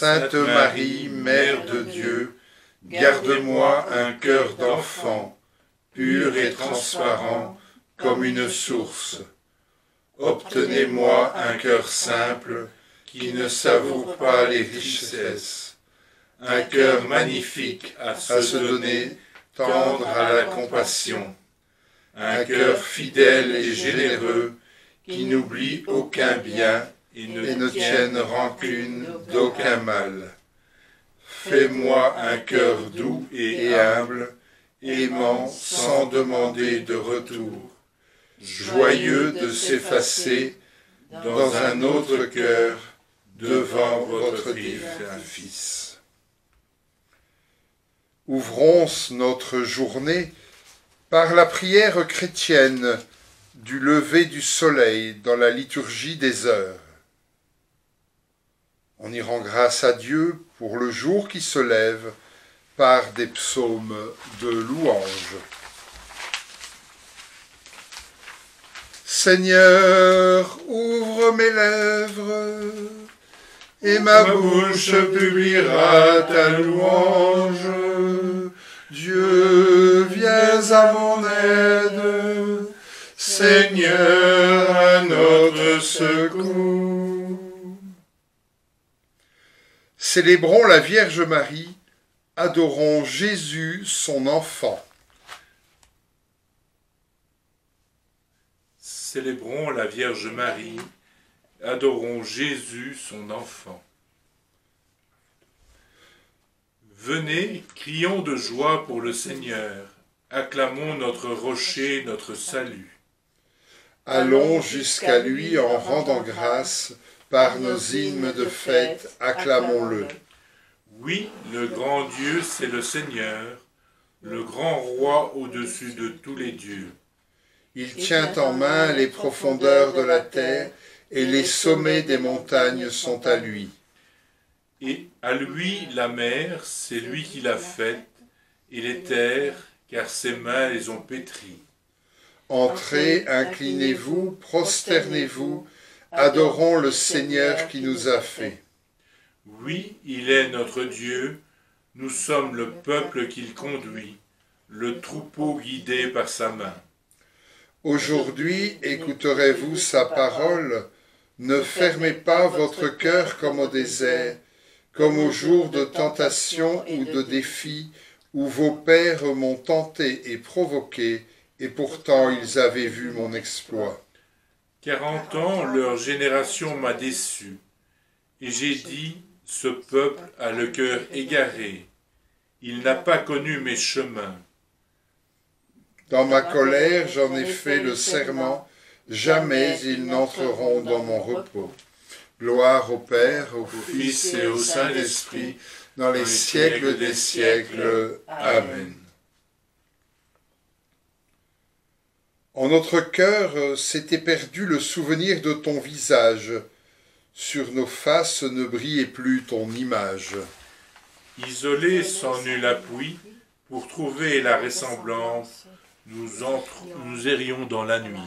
Sainte Marie, Mère de Dieu, garde-moi un cœur d'enfant, pur et transparent comme une source. Obtenez-moi un cœur simple, qui ne savoure pas les richesses, un cœur magnifique à se donner, tendre à la compassion, un cœur fidèle et généreux, qui n'oublie aucun bien et ne tienne rancune d'aucun mal. Fais-moi un cœur doux et humble, aimant sans demander de retour, joyeux de s'effacer dans un autre cœur devant votre divin Fils. Ouvrons notre journée par la prière chrétienne du lever du soleil dans la liturgie des heures. On y rend grâce à Dieu pour le jour qui se lève par des psaumes de louange. Seigneur, ouvre mes lèvres, et ma bouche publiera ta louange. Dieu, viens à mon aide, Seigneur, à notre secours. Célébrons la Vierge Marie, adorons Jésus, son enfant. Célébrons la Vierge Marie, adorons Jésus, son enfant. Venez, crions de joie pour le Seigneur, acclamons notre rocher, notre salut. Allons jusqu'à lui en rendant grâce, par nos hymnes de fête, acclamons-le. Oui, le grand Dieu, c'est le Seigneur, le grand roi au-dessus de tous les dieux. Il tient en main les profondeurs de la terre, et les sommets des montagnes sont à lui. Et à lui la mer, c'est lui qui l'a faite, et les terres, car ses mains les ont pétries. Entrez, inclinez-vous, prosternez-vous, adorons le Seigneur qui nous a fait. Oui, il est notre Dieu, nous sommes le peuple qu'il conduit, le troupeau guidé par sa main. Aujourd'hui, écouterez-vous sa parole, ne fermez pas votre cœur comme au désert, comme au jour de tentation ou de défi, où vos pères m'ont tenté et provoqué, et pourtant ils avaient vu mon exploit. 40 ans, leur génération m'a déçu, et j'ai dit, ce peuple a le cœur égaré, il n'a pas connu mes chemins. Dans ma colère, j'en ai fait le serment, jamais ils n'entreront dans mon repos. Gloire au Père, au Fils et au Saint-Esprit, dans les siècles des siècles. Amen. En notre cœur s'était perdu le souvenir de ton visage. Sur nos faces ne brillait plus ton image. Isolés sans nul appui, pour trouver la ressemblance, nous errions dans la nuit.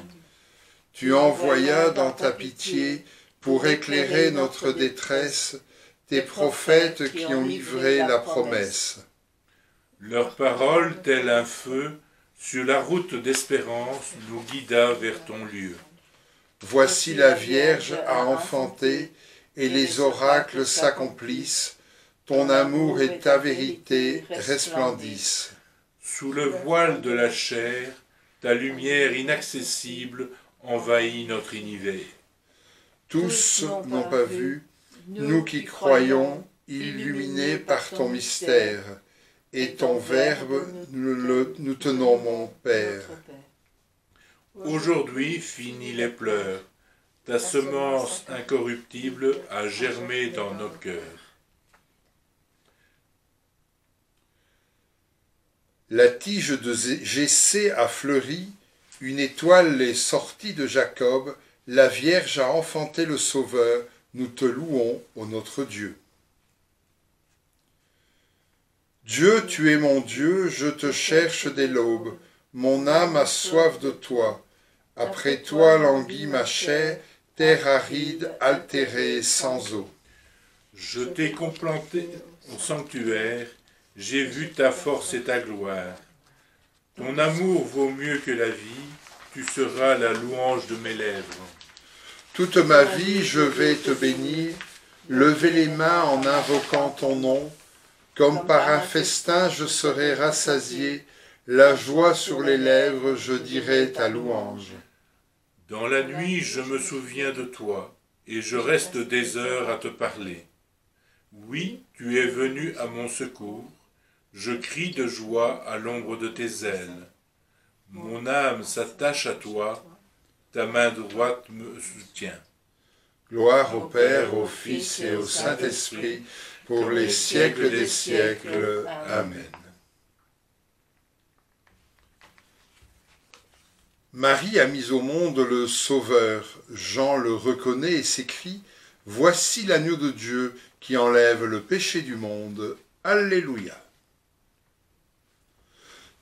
Tu envoyas dans ta pitié, pour éclairer notre détresse, tes prophètes qui ont livré la promesse. Leur parole, tel un feu, sur la route d'espérance, nous guida vers ton lieu. Voici la Vierge a enfanté, et les oracles s'accomplissent, ton amour et ta vérité resplendissent. Sous le voile de la chair, ta lumière inaccessible envahit notre univers. Tous n'ont pas vu, nous qui croyons, illuminés par ton mystère, et ton Verbe, nous tenons, mon Père. Aujourd'hui, finis les pleurs, ta semence incorruptible a germé dans nos cœurs. La tige de Jessé a fleuri, une étoile est sortie de Jacob, la Vierge a enfanté le Sauveur, nous te louons, ô notre Dieu. Dieu, tu es mon Dieu, je te cherche dès l'aube, mon âme a soif de toi. Après toi languit ma chair, terre aride, altérée, sans eau. Je t'ai contemplé au sanctuaire, j'ai vu ta force et ta gloire. Ton amour vaut mieux que la vie, tu seras la louange de mes lèvres. Toute ma vie, je vais te bénir, lever les mains en invoquant ton nom. Comme par un festin, je serai rassasié, la joie sur les lèvres, je dirai ta louange. Dans la nuit, je me souviens de toi, et je reste des heures à te parler. Oui, tu es venu à mon secours, je crie de joie à l'ombre de tes ailes. Mon âme s'attache à toi, ta main droite me soutient. Gloire au Père, au Fils et au Saint-Esprit, pour les siècles des siècles. Amen. Marie a mis au monde le Sauveur. Jean le reconnaît et s'écrie « Voici l'agneau de Dieu qui enlève le péché du monde. Alléluia !»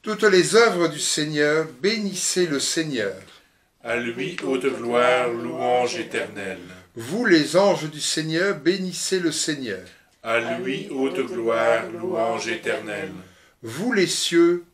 Toutes les œuvres du Seigneur, bénissez le Seigneur. À lui haute gloire, louange éternelle. Vous les anges du Seigneur, bénissez le Seigneur. À lui haute gloire, louange éternelle. Vous les cieux,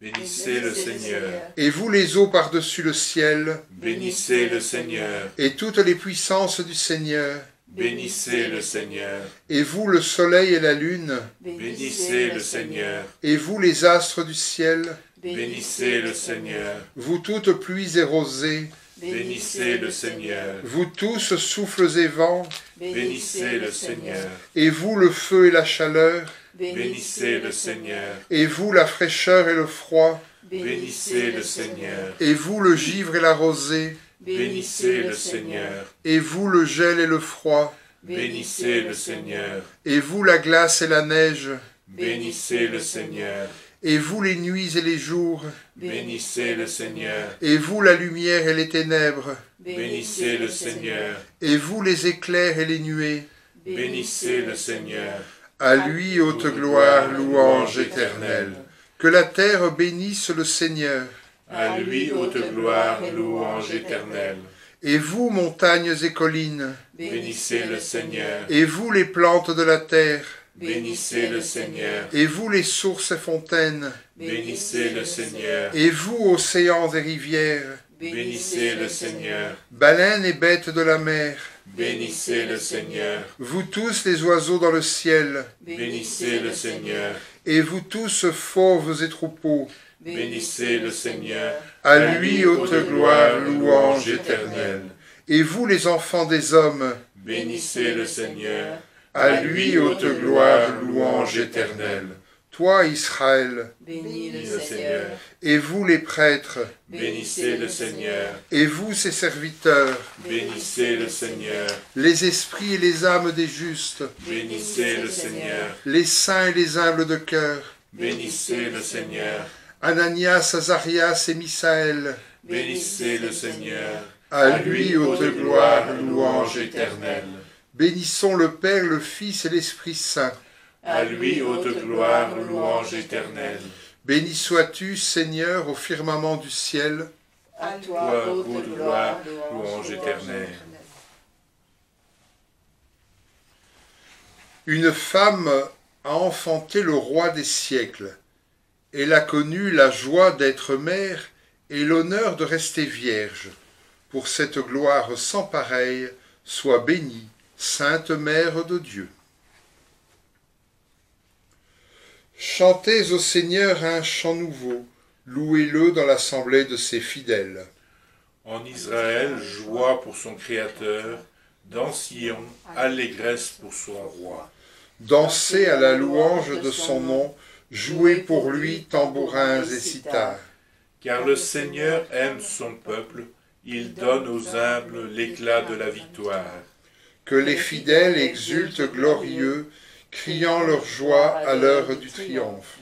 bénissez le Seigneur. Et vous les eaux par-dessus le ciel, bénissez le Seigneur. Et toutes les puissances du Seigneur, bénissez le Seigneur. Et vous le soleil et la lune, bénissez le Seigneur. Et vous les astres du ciel, bénissez le Seigneur. Vous toutes pluies et rosées, bénissez le Seigneur. Vous tous souffles et vents, bénissez le Seigneur. Et vous le feu et la chaleur, bénissez le Seigneur. Et vous la fraîcheur et le froid, bénissez le Seigneur. Et vous le givre et la rosée, bénissez le Seigneur. Et vous le gel et le froid, bénissez le Seigneur. Et vous la glace et la neige, bénissez le Seigneur. Et vous les nuits et les jours, bénissez le Seigneur. Et vous la lumière et les ténèbres, bénissez le Seigneur. Et vous les éclairs et les nuées, bénissez le Seigneur. À lui haute gloire, louange éternelle. Que la terre bénisse le Seigneur. À lui haute gloire, louange éternelle. Et vous, montagnes et collines, bénissez le Seigneur. Et vous, les plantes de la terre, bénissez le Seigneur. Et vous, les sources et fontaines, bénissez le Seigneur. Et vous, océans et rivières, bénissez le Seigneur. Baleines et bêtes de la mer, bénissez le Seigneur. Vous tous, les oiseaux dans le ciel, bénissez le Seigneur. Et vous tous, fauves et troupeaux, bénissez le Seigneur. À lui haute gloire, louange éternelle. Et vous, les enfants des hommes, bénissez le Seigneur. À lui haute gloire, louange éternelle. Toi, Israël, Bénis le Seigneur. Et vous, les prêtres, bénissez le Seigneur. Et vous, ses serviteurs, bénissez le Seigneur. Les esprits et les âmes des justes, bénissez le Seigneur. Les saints et les humbles de cœur, bénissez le Seigneur. Ananias, Azarias et Misaël, bénissez le Seigneur. À lui haute gloire, louange éternelle. Bénissons le Père, le Fils et l'Esprit Saint. À lui haute gloire, louange éternelle. Béni sois-tu, Seigneur, au firmament du ciel. À toi, haute gloire, louange éternelle. Une femme a enfanté le roi des siècles. Elle a connu la joie d'être mère et l'honneur de rester vierge. Pour cette gloire sans pareille, sois bénie, Sainte Mère de Dieu. Chantez au Seigneur un chant nouveau, louez-le dans l'assemblée de ses fidèles. En Israël, joie pour son Créateur, dans Sion, allégresse pour son roi. Dansez à la louange de son nom, jouez pour lui tambourins et cithars. Car le Seigneur aime son peuple, il donne aux humbles l'éclat de la victoire. Que les fidèles exultent glorieux, criant leur joie à l'heure du triomphe.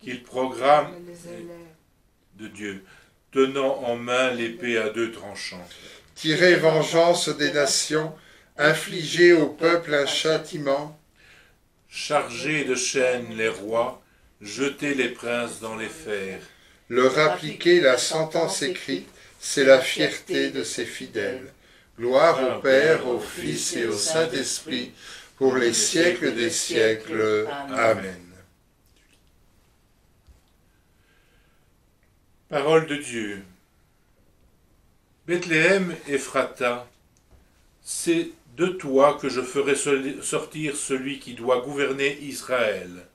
Qu'il programme de Dieu, tenant en main l'épée à deux tranchants. Tirez vengeance des nations, infligez au peuple un châtiment. Chargez de chaînes les rois, jetez les princes dans les fers. Leur appliquer la sentence écrite, c'est la fierté de ses fidèles. Gloire au Père, au Fils et au Saint-Esprit, pour les siècles des siècles. Amen. Parole de Dieu. Bethléem Ephrata, c'est de toi que je ferai sortir celui qui doit gouverner Israël.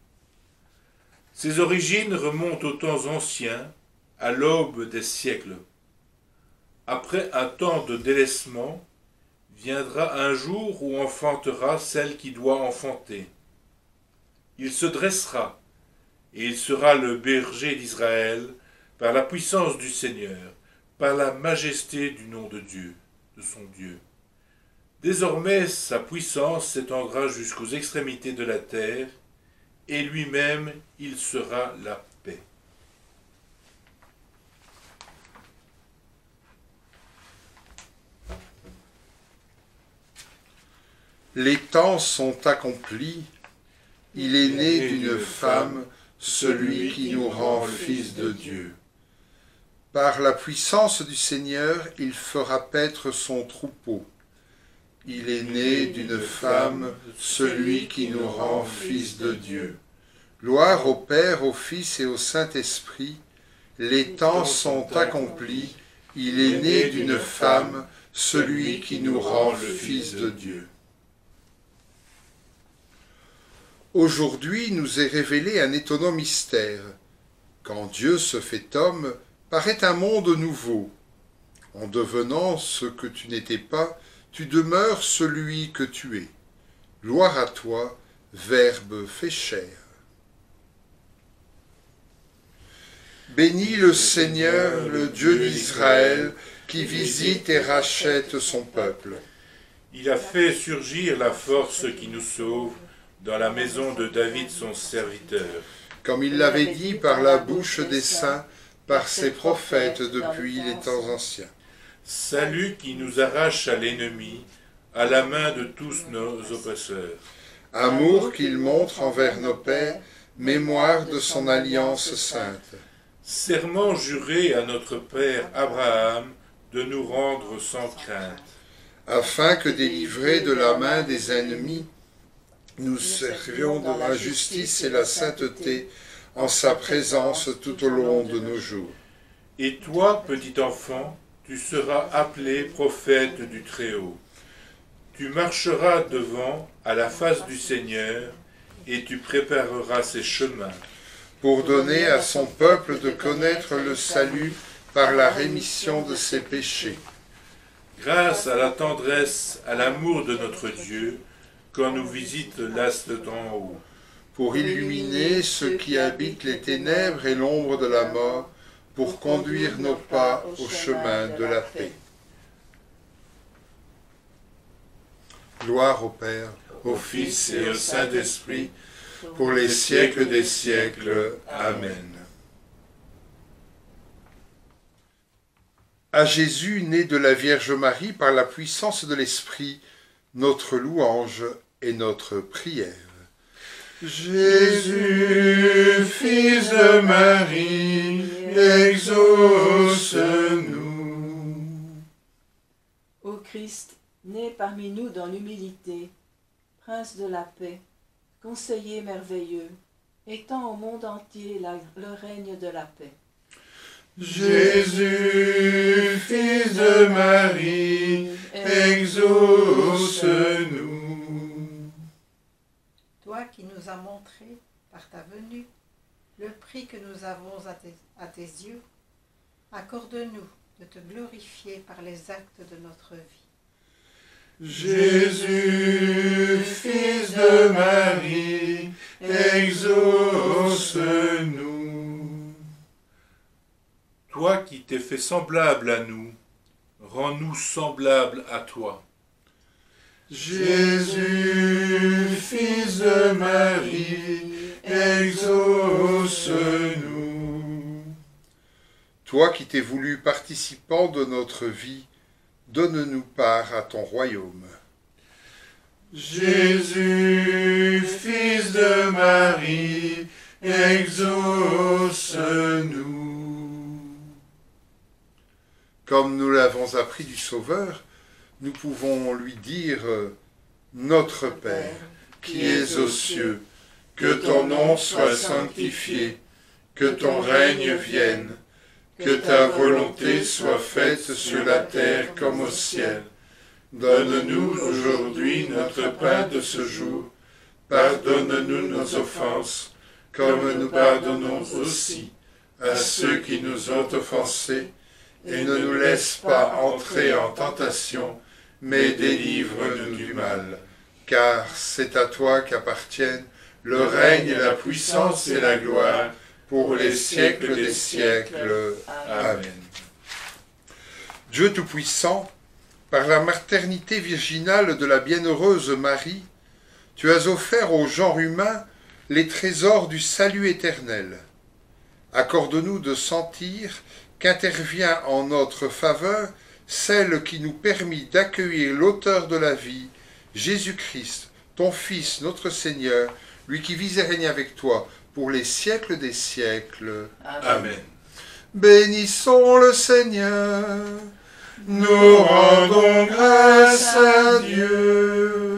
Ses origines remontent aux temps anciens, à l'aube des siècles. Après un temps de délaissement, viendra un jour où enfantera celle qui doit enfanter. Il se dressera, et il sera le berger d'Israël, par la puissance du Seigneur, par la majesté du nom de Dieu, de son Dieu. Désormais sa puissance s'étendra jusqu'aux extrémités de la terre, et lui-même il sera la paix. Les temps sont accomplis, il est né d'une femme, celui qui nous rend fils de Dieu. Par la puissance du Seigneur, il fera paître son troupeau. Il est né d'une femme, celui qui nous rend fils de Dieu. Gloire au Père, au Fils et au Saint-Esprit. Les temps sont accomplis, il est né d'une femme, celui qui nous rend le Fils de Dieu. Aujourd'hui nous est révélé un étonnant mystère. Quand Dieu se fait homme, paraît un monde nouveau. En devenant ce que tu n'étais pas, tu demeures celui que tu es. Gloire à toi, Verbe fait chair. Bénis le Seigneur, le Dieu d'Israël, qui visite et rachète son peuple. Il a fait surgir la force qui nous sauve dans la maison de David son serviteur. Comme il l'avait dit par la bouche des saints, par ses prophètes depuis les temps anciens. Salut qui nous arrache à l'ennemi, à la main de tous nos oppresseurs. Amour qu'il montre envers nos pères, mémoire de son alliance sainte. Serment juré à notre père Abraham de nous rendre sans crainte. Afin que délivrés de la main des ennemis, nous servions dans la justice et la sainteté en sa présence tout au long de nos jours. Et toi, petit enfant, tu seras appelé prophète du Très-Haut. Tu marcheras devant à la face du Seigneur, et tu prépareras ses chemins. Pour donner à son peuple de connaître le salut par la rémission de ses péchés. Grâce à la tendresse, à l'amour de notre Dieu, quand nous visite l'astre d'en haut. Pour illuminer ceux qui habitent les ténèbres et l'ombre de la mort, pour conduire nos pas au chemin de la paix. Gloire au Père, Au Fils et au Saint-Esprit, pour les siècles des siècles. Amen. À Jésus, né de la Vierge Marie par la puissance de l'Esprit, notre louange et notre prière. Jésus, fils de Marie, exauce-nous. Ô Christ, né parmi nous dans l'humilité, Prince de la paix, conseiller merveilleux, étends au monde entier le règne de la paix. Jésus, fils de Marie, exauce-nous. Toi qui nous as montré, par ta venue, le prix que nous avons à tes yeux, accorde-nous de te glorifier par les actes de notre vie. Jésus, fils de Marie, exauce-nous. Toi qui t'es fait semblable à nous, rends-nous semblables à toi. Jésus, fils de Marie, exauce-nous. Toi qui t'es voulu participant de notre vie, donne-nous part à ton royaume. Jésus, fils de Marie, exauce-nous. Comme nous l'avons appris du Sauveur, nous pouvons lui dire Notre Père, qui es aux cieux, que ton nom soit sanctifié, que ton règne vienne, que ta volonté soit faite sur la terre comme au ciel. Donne-nous aujourd'hui notre pain de ce jour. Pardonne-nous nos offenses, comme nous pardonnons aussi à ceux qui nous ont offensés, et ne nous laisse pas entrer en tentation, mais délivre-nous du mal. Car c'est à toi qu'appartiennent le règne, la puissance et la gloire, pour les siècles des siècles. Amen. Dieu Tout-Puissant, par la maternité virginale de la bienheureuse Marie, tu as offert au genre humain les trésors du salut éternel. Accorde-nous de sentir qu'intervient en notre faveur celle qui nous permit d'accueillir l'auteur de la vie, Jésus-Christ, ton Fils, notre Seigneur, lui qui vit et règne avec toi pour les siècles des siècles. Amen. Bénissons le Seigneur, nous rendons grâce à Dieu.